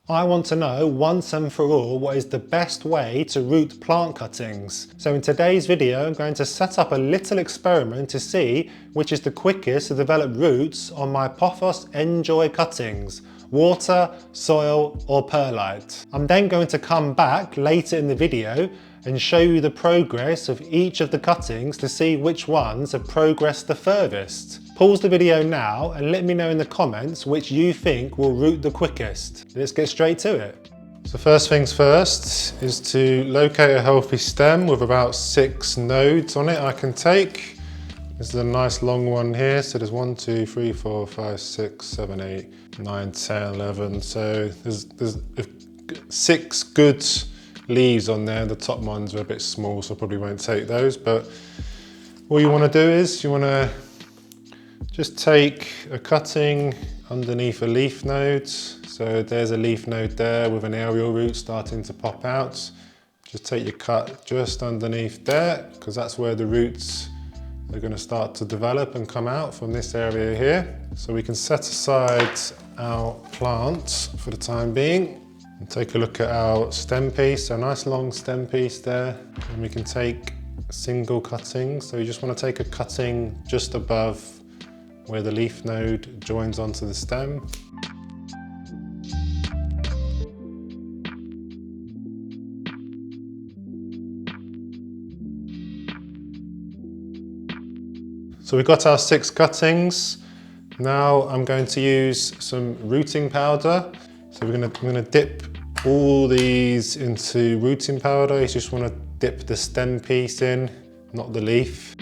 I want to know once and for all what is the best way to root plant cuttings. So in today's video, I'm going to set up a little experiment to see which is the quickest to develop roots on my Pothos Enjoy cuttings. Water, soil or perlite. I'm then going to come back later in the video and show you the progress of each of the cuttings to see which ones have progressed the furthest. Pause the video now and let me know in the comments which you think will root the quickest. Let's get straight to it. So first things first is to locate a healthy stem with about 6 nodes on it I can take. This is a nice long one here, so there's 1, 2, 3, 4, 5, 6, 7, 8, 9, 10, 11. So there's 6 good leaves on there. The top ones are a bit small, so I probably won't take those. But all you want to do is you want to just take a cutting underneath a leaf node. So there's a leaf node there with an aerial root starting to pop out. Just take your cut just underneath there, because that's where the roots are going to start to develop and come out from this area here. So we can set aside our plant for the time being and take a look at our stem piece. So a nice long stem piece there. And we can take single cuttings. So you just want to take a cutting just above where the leaf node joins onto the stem. So we've got our 6 cuttings. Now I'm going to use some rooting powder. So I'm going to dip all these into rooting powder. You just want to dip the stem piece in, not the leaf.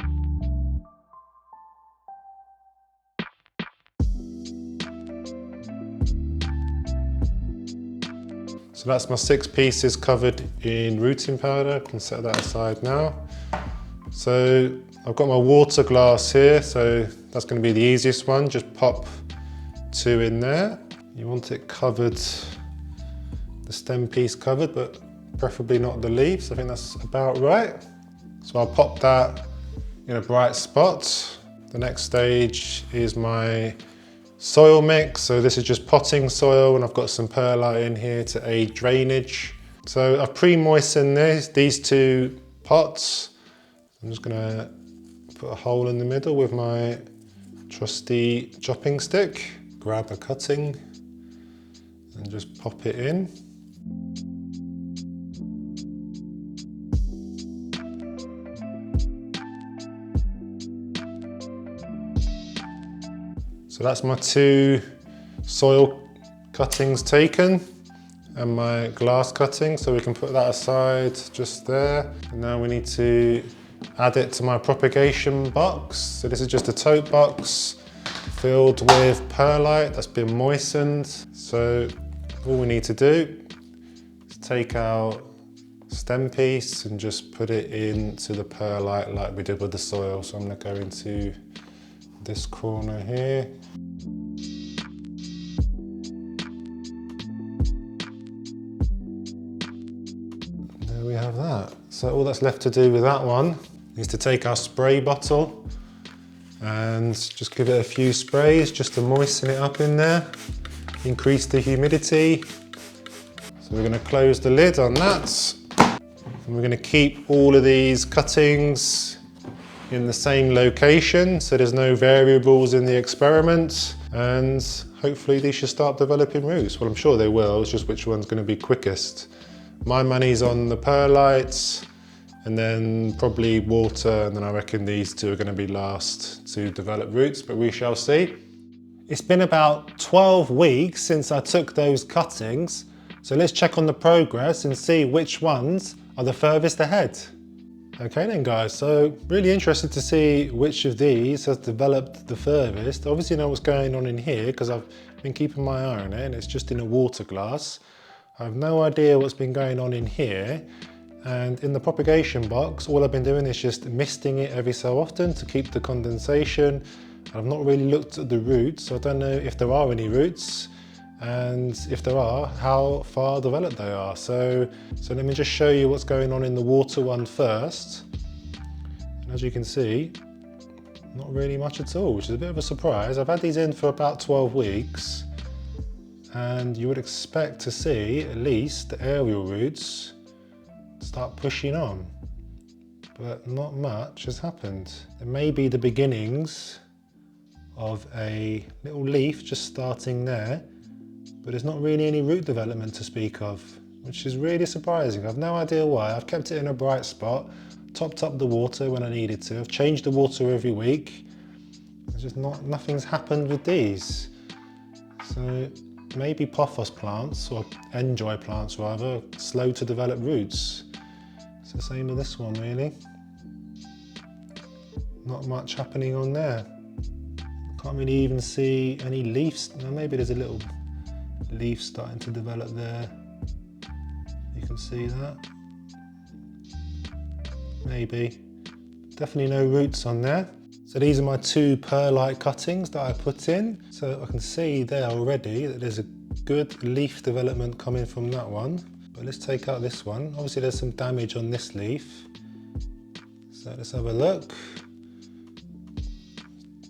So that's my 6 pieces covered in rooting powder. I can set that aside now. So I've got my water glass here, so that's going to be the easiest one. Just pop 2 in there. You want it covered, the stem piece covered, but preferably not the leaves. I think that's about right. So I'll pop that in a bright spot. The next stage is my soil mix. So this is just potting soil, and I've got some perlite in here to aid drainage. So I've pre-moistened these 2 pots. I'm just gonna put a hole in the middle with my trusty chopping stick. Grab a cutting and just pop it in. So that's my 2 soil cuttings taken and my glass cutting, so we can put that aside just there. And now we need to add it to my propagation box. So this is just a tote box filled with perlite that's been moistened. So all we need to do is take our stem piece and just put it into the perlite like we did with the soil. So I'm going to go into this corner here. There we have that. So all that's left to do with that one is to take our spray bottle and just give it a few sprays just to moisten it up in there, increase the humidity. So we're going to close the lid on that, and we're going to keep all of these cuttings in the same location, so there's no variables in the experiment, and hopefully these should start developing roots. Well, I'm sure they will, it's just which one's going to be quickest. My money's on the perlites, and then probably water, and then I reckon these 2 are going to be last to develop roots, but we shall see. It's been about 12 weeks since I took those cuttings, so let's check on the progress and see which ones are the furthest ahead. Okay then guys, so really interested to see which of these has developed the furthest. Obviously you know what's going on in here because I've been keeping my eye on it, and it's just in a water glass. I have no idea what's been going on in here. And in the propagation box, all I've been doing is just misting it every so often to keep the condensation. I've not really looked at the roots, so I don't know if there are any roots, and if there are, how far developed they are. So let me just show you what's going on in the water one first. And as you can see, not really much at all, which is a bit of a surprise. I've had these in for about 12 weeks. and you would expect to see at least the aerial roots start pushing on, but not much has happened. There may be the beginnings of a little leaf just starting there, but there's not really any root development to speak of, which is really surprising. I've no idea why. I've kept it in a bright spot, topped up the water when I needed to. I've changed the water every week. There's just nothing's happened with these. So maybe pothos plants, or enjoy plants rather, slow to develop roots. It's the same with this one really. Not much happening on there. Can't really even see any leaves. Now maybe there's a little leaf starting to develop there. You can see that. Maybe. Definitely no roots on there. So these are my two perlite cuttings that I put in. So I can see there already that there's a good leaf development coming from that one. But let's take out this one. Obviously there's some damage on this leaf. So let's have a look.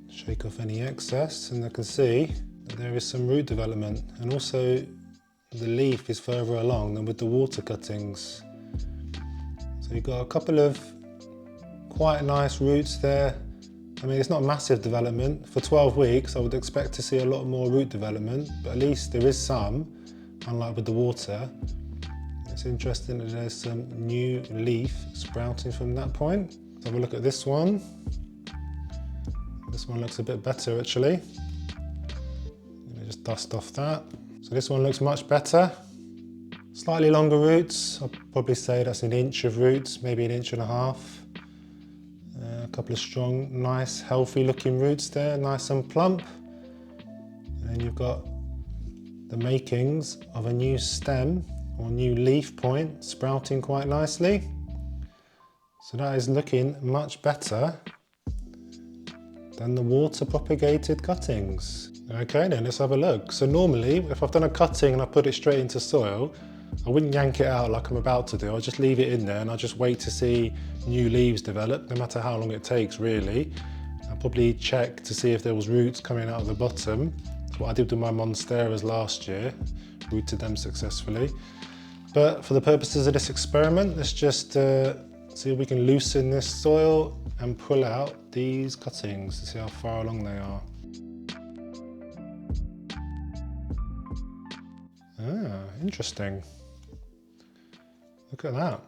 Shake off any excess, and I can see that there is some root development, and also the leaf is further along than with the water cuttings. So you've got a couple of quite nice roots there. I mean, it's not massive development. For 12 weeks I would expect to see a lot more root development, but at least there is some, unlike with the water. It's interesting that there's some new leaf sprouting from that point. Let's have a look at this one. This one looks a bit better actually. Just dust off that. So this one looks much better. Slightly longer roots. I'll probably say that's an inch of roots, maybe an inch and a half. A couple of strong, nice, healthy looking roots there, nice and plump. And then you've got the makings of a new stem or new leaf point sprouting quite nicely. So that is looking much better than the water propagated cuttings. Okay, then let's have a look. So normally, if I've done a cutting and I put it straight into soil, I wouldn't yank it out like I'm about to do. I'll just leave it in there and I'll just wait to see new leaves develop, no matter how long it takes really. I'll probably check to see if there was roots coming out of the bottom. That's what I did with my monsteras last year, rooted them successfully. But for the purposes of this experiment, let's just see if we can loosen this soil and pull out these cuttings to see how far along they are. Ah, interesting. Look at that.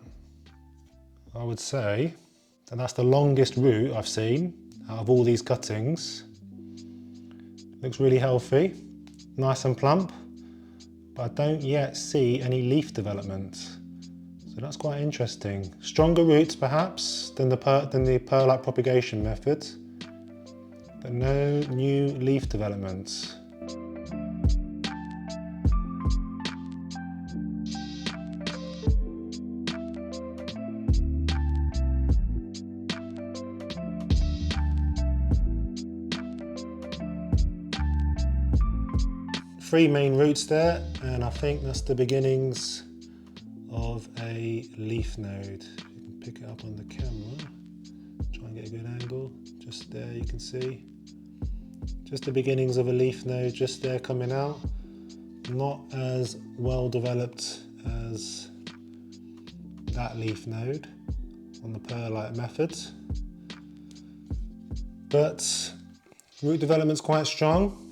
I would say that that's the longest root I've seen out of all these cuttings. Looks really healthy, nice and plump, but I don't yet see any leaf development. So that's quite interesting. Stronger roots perhaps than the perlite propagation method, but no new leaf development. Three main roots there, and I think that's the beginnings of a leaf node. You can pick it up on the camera, try and get a good angle. Just there you can see, just the beginnings of a leaf node just there coming out. Not as well developed as that leaf node on the perlite method, but root development's quite strong.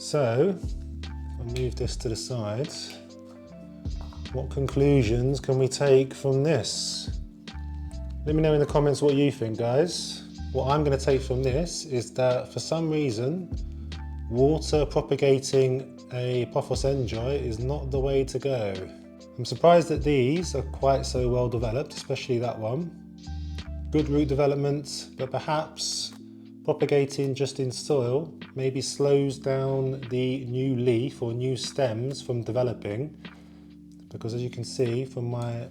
So, if I move this to the side, what conclusions can we take from this? Let me know in the comments what you think, guys. What I'm going to take from this is that for some reason, water propagating a pothos enjoy is not the way to go. I'm surprised that these are quite so well developed, especially that one. Good root development, but perhaps propagating just in soil maybe slows down the new leaf or new stems from developing, because as you can see from my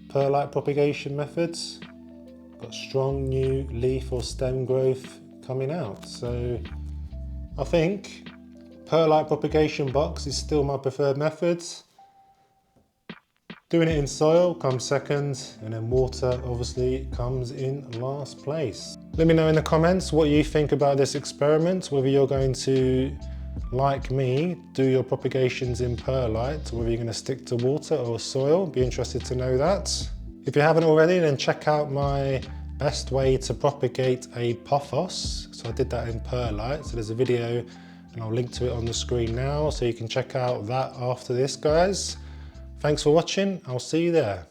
perlite propagation methods, got strong new leaf or stem growth coming out. So I think perlite propagation box is still my preferred method. Doing it in soil comes second, and then water obviously comes in last place. Let me know in the comments what you think about this experiment, whether you're going to like me, do your propagations in perlite, whether you're going to stick to water or soil. Be interested to know that. If you haven't already, then check out my best way to propagate a pothos. So I did that in perlite. So there's a video and I'll link to it on the screen now, so you can check out that after this, guys. Thanks for watching. I'll see you there.